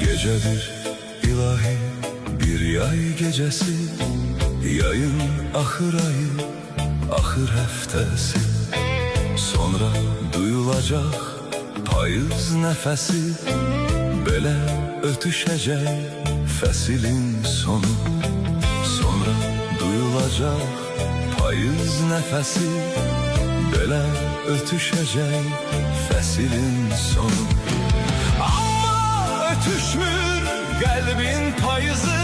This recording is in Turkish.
Gecedir ilahi bir yay gecesi, yayın ahır ayı, ahır heftesi. Sonra duyulacak payız nefesi, belə ötüşecek fesilin sonu. Sonra duyulacak payız nefesi, belə ötüşecek fesilin sonu. Ama ötüşmür kalbin payızı,